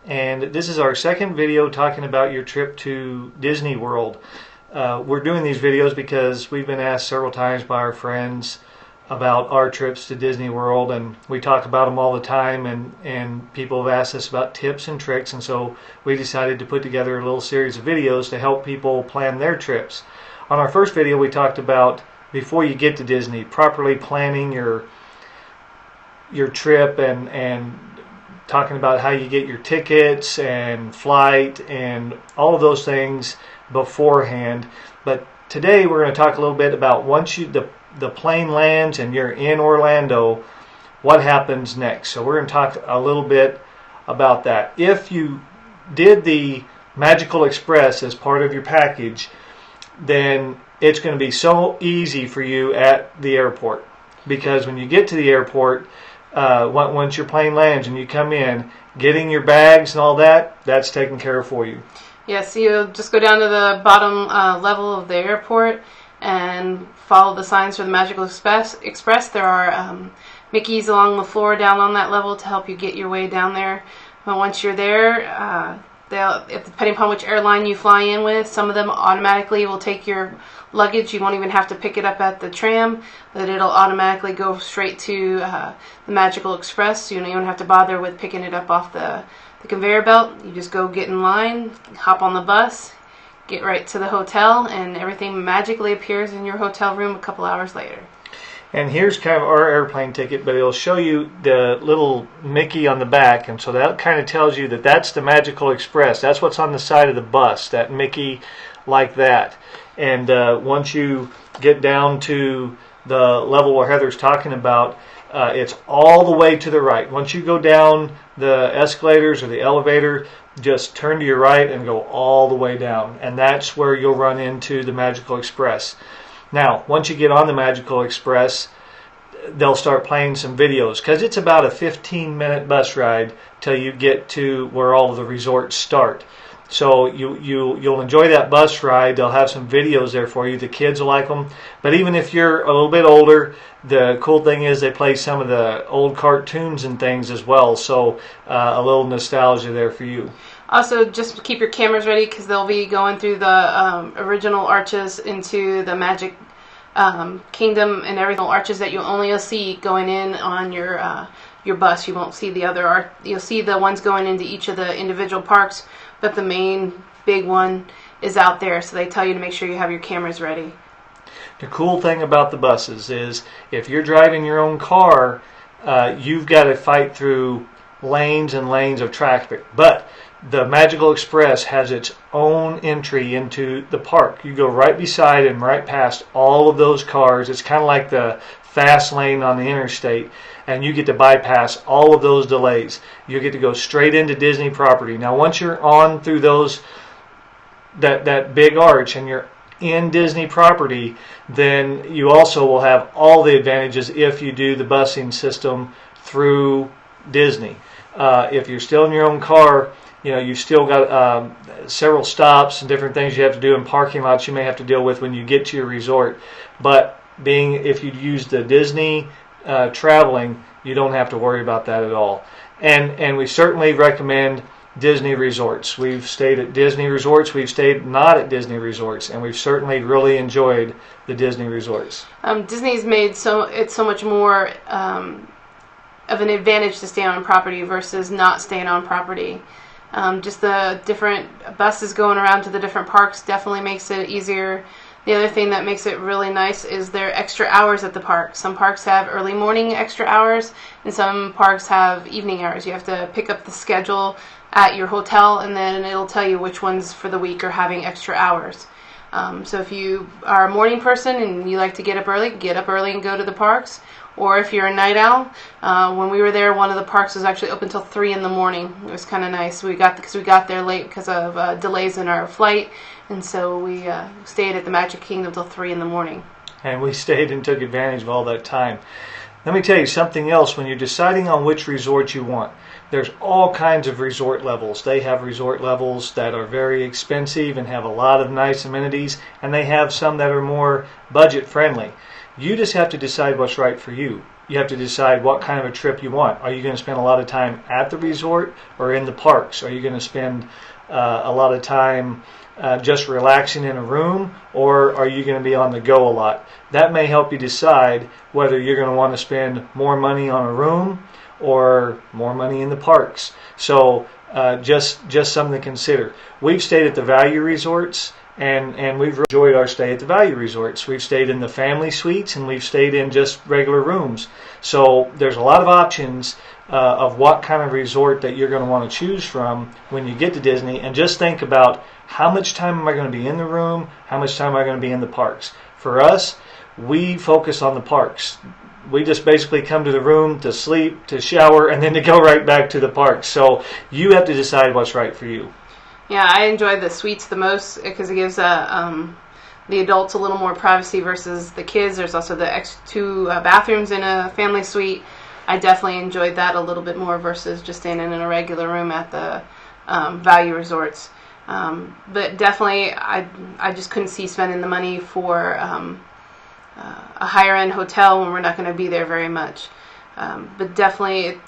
and this is our second video talking about your trip to Disney World. We're doing these videos because we've been asked several times by our friends about our trips to Disney World, and we talk about them all the time, and people have asked us about tips and tricks, and so we decided to put together a little series of videos to help people plan their trips. On our first video we talked about, before you get to Disney, properly planning your trip and talking about how you get your tickets and flight and all of those things beforehand. But today we're going to talk a little bit about once the plane lands and you're in Orlando, what happens next. So we're going to talk a little bit about that. If you did the Magical Express as part of your package, then it's going to be so easy for you at the airport, because when you get to the airport, once your plane lands and you come in, getting your bags and all that, that's taken care of for you. Yes, you just go down to the bottom level of the airport and follow the signs for the Magical Express. There are Mickeys along the floor down on that level to help you get your way down there. But once you're there, depending upon which airline you fly in with, some of them automatically will take your luggage. You won't even have to pick it up at the tram, but it'll automatically go straight to the Magical Express. So you don't have to bother with picking it up off the conveyor belt. You just go get in line, hop on the bus, get right to the hotel, and everything magically appears in your hotel room a couple hours later. And here's kind of our airplane ticket, but it'll show you the little Mickey on the back, and so that kind of tells you that that's the Magical Express. That's what's on the side of the bus, that Mickey like that. And once you get down to the level where Heather's talking about, it's all the way to the right. Once you go down the escalators or the elevator, just turn to your right and go all the way down, and that's where you'll run into the Magical Express. Now, once you get on the Magical Express, they'll start playing some videos, because it's about a 15-minute bus ride till you get to where all of the resorts start. So you'll enjoy that bus ride. They'll have some videos there for you. The kids will like them. But even if you're a little bit older, the cool thing is they play some of the old cartoons and things as well. So a little nostalgia there for you. Also, just keep your cameras ready, because they'll be going through the original arches into the Magic Kingdom, and everything arches that you only see going in on your bus. You won't see the other you'll see the ones going into each of the individual parks, but the main big one is out there, so they tell you to make sure you have your cameras ready. The cool thing about the buses is if you're driving your own car, you've got to fight through lanes and lanes of traffic. But the Magical Express has its own entry into the park. You go right beside and right past all of those cars. It's kind of like the fast lane on the interstate, and you get to bypass all of those delays. You get to go straight into Disney property. Now, once you're on through that big arch and you're in Disney property, then you also will have all the advantages if you do the busing system through Disney. If you're still in your own car, you've still got several stops and different things you have to do in parking lots you may have to deal with when you get to your resort. But if you use the Disney traveling, you don't have to worry about that at all. And we certainly recommend Disney resorts. We've stayed at Disney resorts. We've stayed not at Disney resorts, and we've certainly really enjoyed the Disney resorts. Disney's made it's so much more of an advantage to stay on property versus not staying on property. Just the different buses going around to the different parks definitely makes it easier. The other thing that makes it really nice is their extra hours at the park. Some parks have early morning extra hours, and some parks have evening hours. You have to pick up the schedule at your hotel, and then it'll tell you which ones for the week are having extra hours. So if you are a morning person and you like to get up early and go to the parks. Or if you're a night owl, when we were there, one of the parks was actually open till 3 in the morning. It was kind of nice. Because we got there late because of delays in our flight, and so we stayed at the Magic Kingdom till 3 in the morning. And we stayed and took advantage of all that time. Let me tell you something else. When you're deciding on which resort you want, there's all kinds of resort levels. They have resort levels that are very expensive and have a lot of nice amenities, and they have some that are more budget friendly. You just have to decide what's right for you. you have to decide what kind of a trip you want. Are you going to spend a lot of time at the resort or in the parks? Are you going to spend a lot of time just relaxing in a room, or are you going to be on the go a lot? That may help you decide whether you're going to want to spend more money on a room or more money in the parks. So just something to consider. We've stayed at the value resorts, and we've enjoyed our stay at the value resorts. We've stayed in the family suites, and we've stayed in just regular rooms. So there's a lot of options of what kind of resort that you're going to want to choose from when you get to Disney. And just think about, how much time am I going to be in the room? How much time am I going to be in the parks? For us, we focus on the parks. We just basically come to the room to sleep, to shower, and then to go right back to the parks. So you have to decide what's right for you. Yeah, I enjoy the suites the most because it gives the adults a little more privacy versus the kids. There's also the extra 2 bathrooms in a family suite. I definitely enjoyed that a little bit more versus just staying in a regular room at the value resorts. But definitely, I just couldn't see spending the money for a higher-end hotel when we're not going to be there very much. But definitely,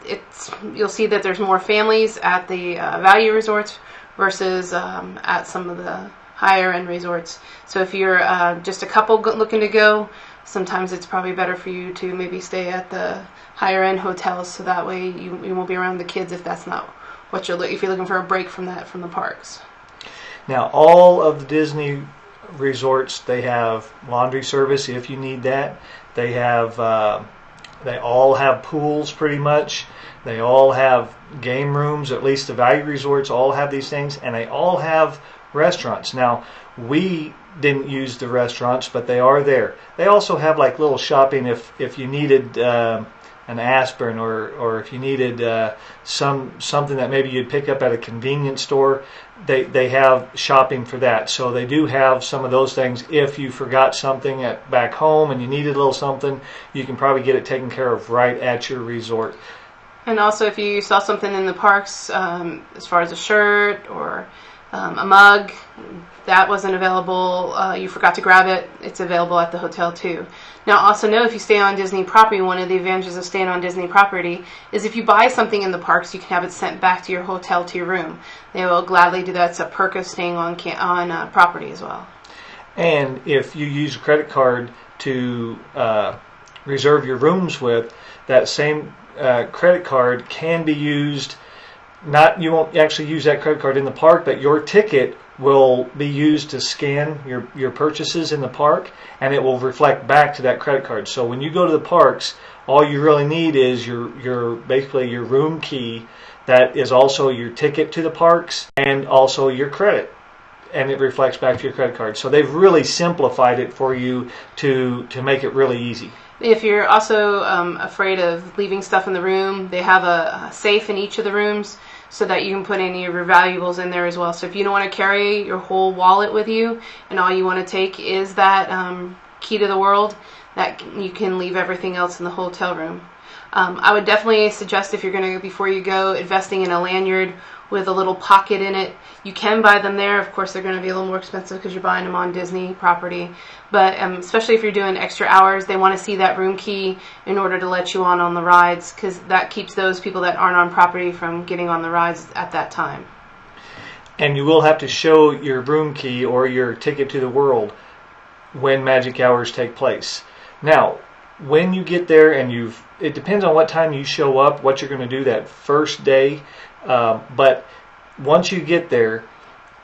you'll see that there's more families at the value resorts versus at some of the higher-end resorts. So if you're just a couple looking to go, sometimes it's probably better for you to maybe stay at the higher-end hotels, so that way you won't be around the kids if that's not what if you're looking for a break from the parks. Now, all of the Disney resorts, they have laundry service if you need that. They all have pools pretty much. They all have game rooms. At least the value resorts all have these things, and they all have restaurants. Now, we didn't use the restaurants, but they are there. They also have like little shopping if you needed an aspirin, or if you needed something that maybe you'd pick up at a convenience store. They have shopping for that. So they do have some of those things. If you forgot something back home and you needed a little something, you can probably get it taken care of right at your resort. And also, if you saw something in the parks, as far as a shirt or a mug that wasn't available, you forgot to grab it, it's available at the hotel too. Now, also know, if you stay on Disney property, one of the advantages of staying on Disney property is if you buy something in the parks, you can have it sent back to your hotel, to your room. They will gladly do that. It's a perk of staying on property as well. And if you use a credit card to reserve your rooms with, that same credit card can be used. You won't actually use that credit card in the park, but your ticket will be used to scan your purchases in the park, and it will reflect back to that credit card. So when you go to the parks, all you really need is basically your room key. That is also your ticket to the parks and also your credit, and it reflects back to your credit card. So they've really simplified it for you to make it really easy. If you're also afraid of leaving stuff in the room, they have a safe in each of the rooms so that you can put any of your valuables in there as well. So if you don't want to carry your whole wallet with you and all you want to take is that key to the world, that you can leave everything else in the hotel room. I would definitely suggest, if you're going to, before you go, investing in a lanyard with a little pocket in it. You can buy them there. Of course, they're going to be a little more expensive because you're buying them on Disney property. But especially if you're doing extra hours, they want to see that room key in order to let you on the rides, because that keeps those people that aren't on property from getting on the rides at that time. And you will have to show your room key or your ticket to the world when magic hours take place. Now, when you get there, and it depends on what time you show up, what you're going to do that first day. But once you get there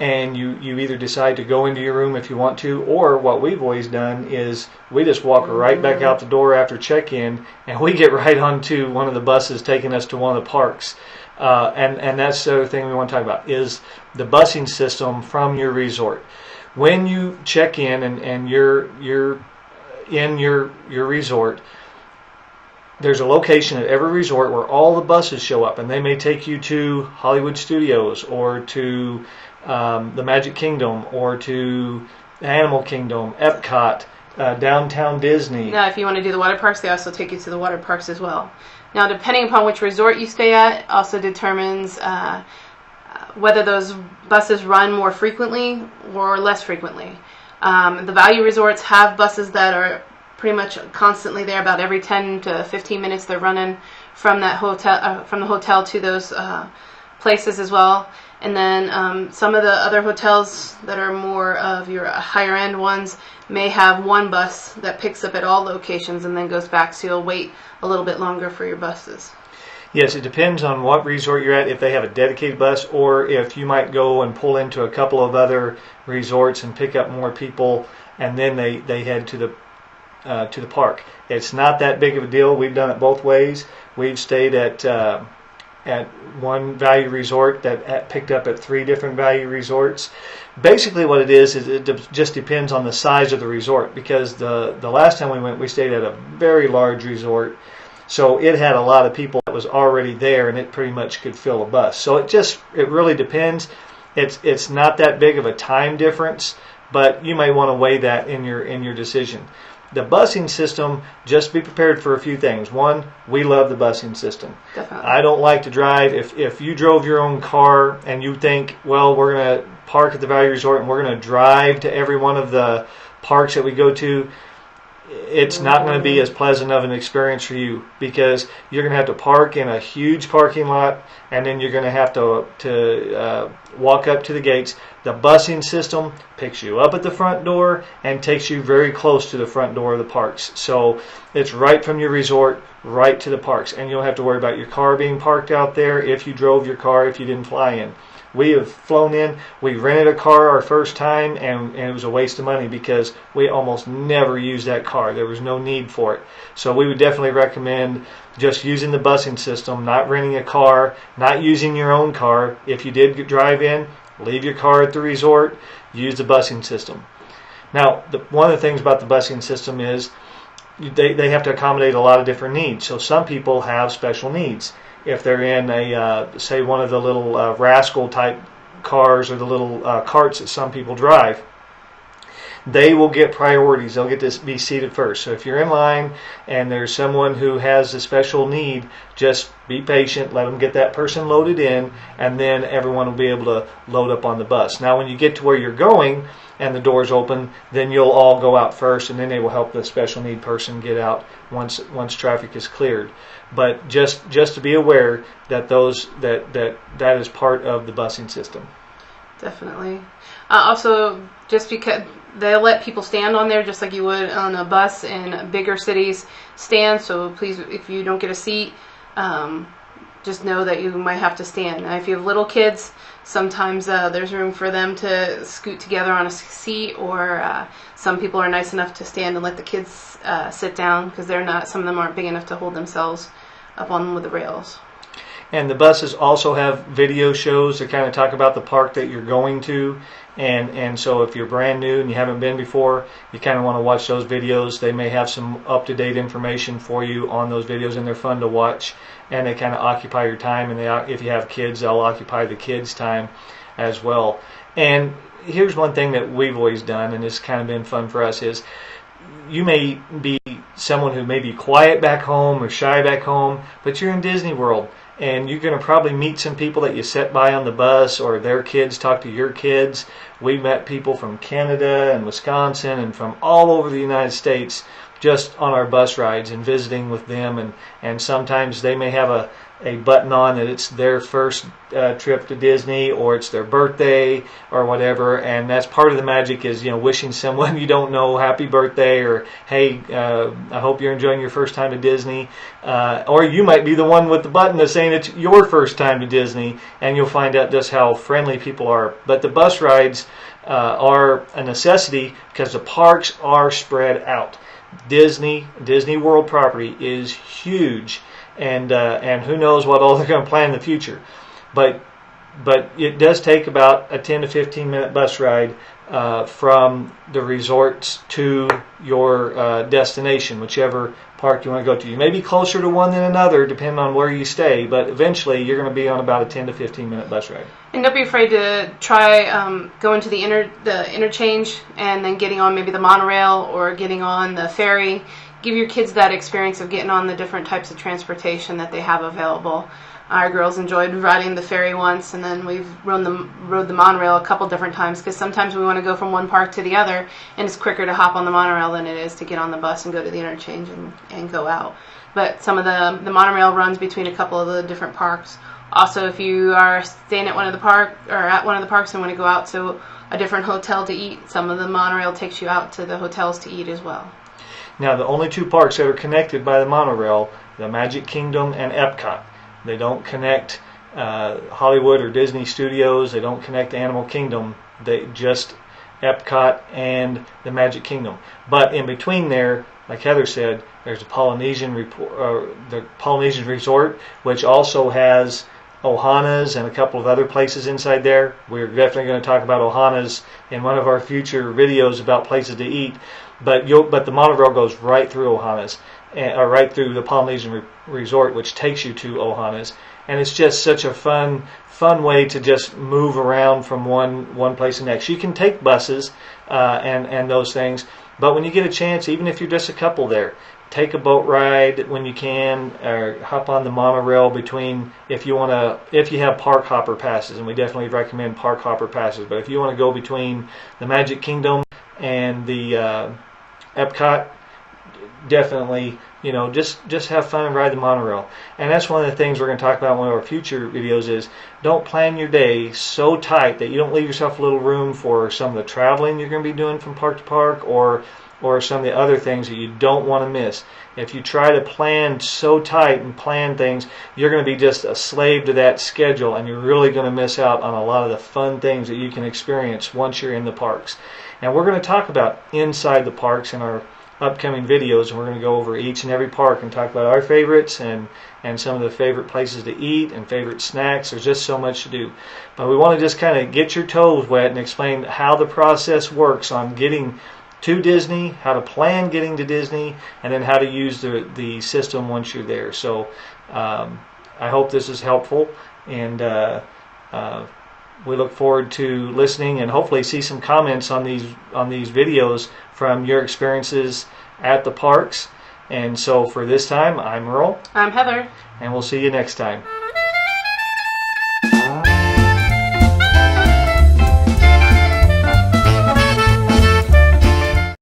and you either decide to go into your room if you want to, or what we've always done is we just walk right back out the door after check-in, and we get right onto one of the buses taking us to one of the parks. And that's the other thing we want to talk about, is the busing system from your resort. When you check in and you're in your resort, there's a location at every resort where all the buses show up, and they may take you to Hollywood Studios or to the Magic Kingdom or to Animal Kingdom, Epcot, Downtown Disney. Now, if you want to do the water parks, they also take you to the water parks as well. Now, depending upon which resort you stay at, also determines whether those buses run more frequently or less frequently. The value resorts have buses that are pretty much constantly there. About every 10 to 15 minutes, they're running from that hotel, from the hotel to those places as well. And then some of the other hotels that are more of your higher end ones may have one bus that picks up at all locations and then goes back, so you'll wait a little bit longer for your buses. Yes, it depends on what resort you're at, if they have a dedicated bus, or if you might go and pull into a couple of other resorts and pick up more people, and then they head to the park. It's not that big of a deal. We've done it both ways. We've stayed at one value resort that picked up at 3 different value resorts. Basically what it is it just depends on the size of the resort, because the last time we went, we stayed at a very large resort, so it had a lot of people that was already there, and it pretty much could fill a bus. So it really depends. It's not that big of a time difference, but you may want to weigh that in your decision. The busing system, just be prepared for a few things. One, we love the busing system. Definitely. I don't like to drive. If you drove your own car and you think, well, we're going to park at the value resort and we're going to drive to every one of the parks that we go to, it's not going to be as pleasant of an experience for you, because you're going to have to park in a huge parking lot, and then you're going to have to walk up to the gates. The busing system picks you up at the front door and takes you very close to the front door of the parks. So it's right from your resort right to the parks, and you don't have to worry about your car being parked out there if you drove your car, if you didn't fly in. We have flown in, we rented a car our first time, and it was a waste of money because we almost never used that car. There was no need for it. So we would definitely recommend just using the busing system, not renting a car, not using your own car. If you did drive in, leave your car at the resort, use the busing system. Now, one of the things about the busing system is they have to accommodate a lot of different needs. So some people have special needs. If they're in say one of the little rascal type cars, or the little carts that some people drive, they will get priorities. They'll get to be seated first. So if you're in line and there's someone who has a special need, just be patient, let them get that person loaded in, and then everyone will be able to load up on the bus. Now when you get to where you're going and the doors open, then you'll all go out first, and then they will help the special need person get out once traffic is cleared. But just to be aware that that is part of the busing system. Definitely. Also, just because they'll let people stand on there just like you would on a bus in bigger cities, stand. So please, if you don't get a seat, just know that you might have to stand. Now, if you have little kids, sometimes there's room for them to scoot together on a seat, or some people are nice enough to stand and let the kids sit down, because some of them aren't big enough to hold themselves up on with the rails. And the buses also have video shows that kind of talk about the park that you're going to. And so if you're brand new and you haven't been before, you kind of want to watch those videos. They may have some up-to-date information for you on those videos, and they're fun to watch. And they kind of occupy your time. And if you have kids, they'll occupy the kids' time as well. And here's one thing that we've always done, and it's kind of been fun for us, is you may be someone who may be quiet back home or shy back home, but you're in Disney World, and you're going to probably meet some people that you set by on the bus, or their kids talk to your kids. We met people from Canada and Wisconsin and from all over the United States just on our bus rides and visiting with them, and sometimes they may have a button on that it's their first trip to Disney, or it's their birthday or whatever, and that's part of the magic, is wishing someone you don't know happy birthday, or hey, I hope you're enjoying your first time to Disney, or you might be the one with the button that's saying it's your first time to Disney, and you'll find out just how friendly people are. But the bus rides are a necessity because the parks are spread out. Disney World property is huge, and who knows what all they're going to plan in the future. But it does take about a 10 to 15 minute bus ride from the resorts to your destination, whichever park you want to go to. You may be closer to one than another depending on where you stay, but eventually you're going to be on about a 10 to 15 minute bus ride. And don't be afraid to try going to the interchange and then getting on maybe the monorail or getting on the ferry. Give your kids that experience of getting on the different types of transportation that they have available. Our girls enjoyed riding the ferry once, and then we've rode the monorail a couple different times, because sometimes we want to go from one park to the other, and it's quicker to hop on the monorail than it is to get on the bus and go to the interchange and go out. But some of the monorail runs between a couple of the different parks. Also, if you are staying at one of the parks and want to go out to a different hotel to eat, some of the monorail takes you out to the hotels to eat as well. Now, the only two parks that are connected by the monorail, the Magic Kingdom and Epcot. They don't connect Hollywood or Disney Studios. They don't connect Animal Kingdom. They just Epcot and the Magic Kingdom. But in between there, like Heather said, there's the Polynesian Resort, which also has Ohana's and a couple of other places inside there. We're definitely going to talk about Ohana's in one of our future videos about places to eat. But the monorail goes right through Ohana's, or right through the Polynesian Resort, which takes you to Ohana's, and it's just such a fun way to just move around from one place to the next. You can take buses and those things, but when you get a chance, even if you're just a couple there, take a boat ride when you can, or hop on the monorail between, if you have park hopper passes, and we definitely recommend park hopper passes. But if you want to go between the Magic Kingdom and the Epcot, definitely, just have fun and ride the monorail. And that's one of the things we're going to talk about in one of our future videos is don't plan your day so tight that you don't leave yourself a little room for some of the traveling you're going to be doing from park to park, or some of the other things that you don't want to miss. If you try to plan so tight and plan things, you're going to be just a slave to that schedule, and you're really going to miss out on a lot of the fun things that you can experience once you're in the parks. And we're going to talk about inside the parks in our upcoming videos, and we're going to go over each and every park and talk about our favorites and some of the favorite places to eat and favorite snacks. There's just so much to do. But we want to just kind of get your toes wet and explain how the process works on getting to Disney, how to plan getting to Disney, and then how to use the system once you're there. So I hope this is helpful, and we look forward to listening and hopefully see some comments on these videos from your experiences at the parks. And so for this time, I'm Earl. I'm Heather. And we'll see you next time.